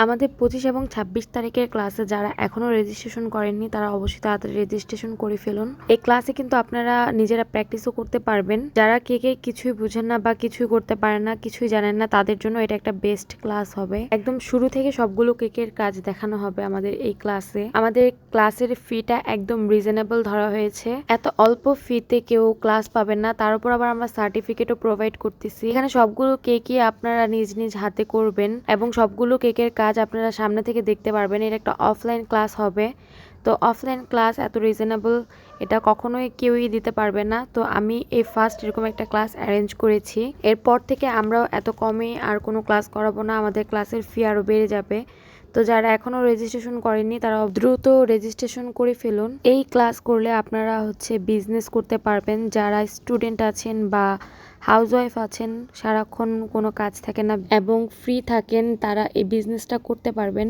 আমাদের 25 এবং 26 তারিখের ক্লাসে যারা এখনো রেজিস্ট্রেশন করেননি তারা অবশ্যই তাড়াতাড়ি রেজিস্ট্রেশন করে ফেলুন। এই ক্লাসে কিন্তু আপনারা নিজেরা প্র্যাকটিসও করতে পারবেন। যারা কেকে কিছুই বুঝেন না বা কিছুই করতে পারেন না, কিছুই জানেন না, তাদের জন্য এটা একটা বেস্ট ক্লাস হবে। একদম শুরু থেকে সবগুলো কেকের কাজ দেখানো হবে আমাদের এই ক্লাসে। আমাদের ক্লাসের ফিটা একদম রিজনেবল ধরা হয়েছে। এত অল্প ফিতে কেউ ক্লাস পাবেন না, তার উপর আবার আমরা সার্টিফিকেটও প্রোভাইড করতেছি। এখানে সবগুলো কেকই আপনারা নিজ নিজ হাতে করবেন এবং সবগুলো কেকের কাজ আপনারা সামনে থেকে দেখতে পারবেন। এটা একটা অফলাইন ক্লাস হবে। তো অফলাইন ক্লাস এত রিজনেবল এটা কখনোই কেউই দিতে পারবে না। তো আমি এই ফার্স্ট এরকম একটা ক্লাস অ্যারেঞ্জ করেছি। এরপর থেকে আমরাও এত কমে আর কোনো ক্লাস করাবো না, আমাদের ক্লাসের ফি আরও বেড়ে যাবে। তো যারা এখনো রেজিস্ট্রেশন করেননি তারা দ্রুত রেজিস্ট্রেশন করে ফেলুন। এই ক্লাস করলে আপনারা বিজনেস করতে পারবেন। যারা স্টুডেন্ট আছেন বা হাউসওয়াইফ আছেন, সারাক্ষণ কোনো কাজ থাকে না এবং ফ্রি থাকেন, তারা এই বিজনেসটা করতে পারবেন।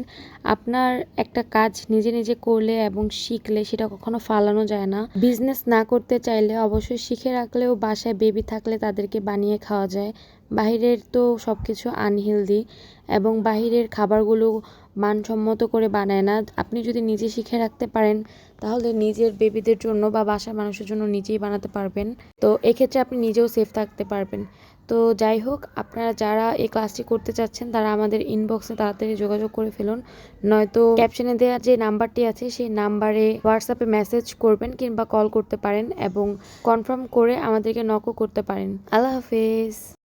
আপনার একটা কাজ নিজে নিজে করলে এবং শিখলে সেটা কখনো ফালানো যায় না। বিজনেস না করতে চাইলে অবশ্যই শিখে রাখলেও বাসায় বেবি থাকলে তাদেরকে বানিয়ে খাওয়া যায়। বাহিরের তো সবকিছু আনহেলদি এবং বাহিরের খাবারগুলো মানসম্মত করে বানায় না। আপনি যদি নিজে শিখে রাখতে পারেন তাহলে নিজের বেবিদের জন্য বা বাসার মানুষের জন্য নিজেই বানাতে পারবেন। তো এক্ষেত্রে আপনি নিজেও সেফ থাকতে পারবেন। তো যাই হোক, আপনারা যারা এই ক্লাসটি করতে চাচ্ছেন তারা আমাদের ইনবক্সে তাড়াতাড়ি যোগাযোগ করে ফেলুন, নয়তো ক্যাপশনে দেওয়া যে নাম্বারটি আছে সেই নাম্বারে হোয়াটসঅ্যাপে মেসেজ করবেন কিংবা কল করতে পারেন এবং কনফার্ম করে আমাদেরকে নকও করতে পারেন। আল্লাহ হাফেজ।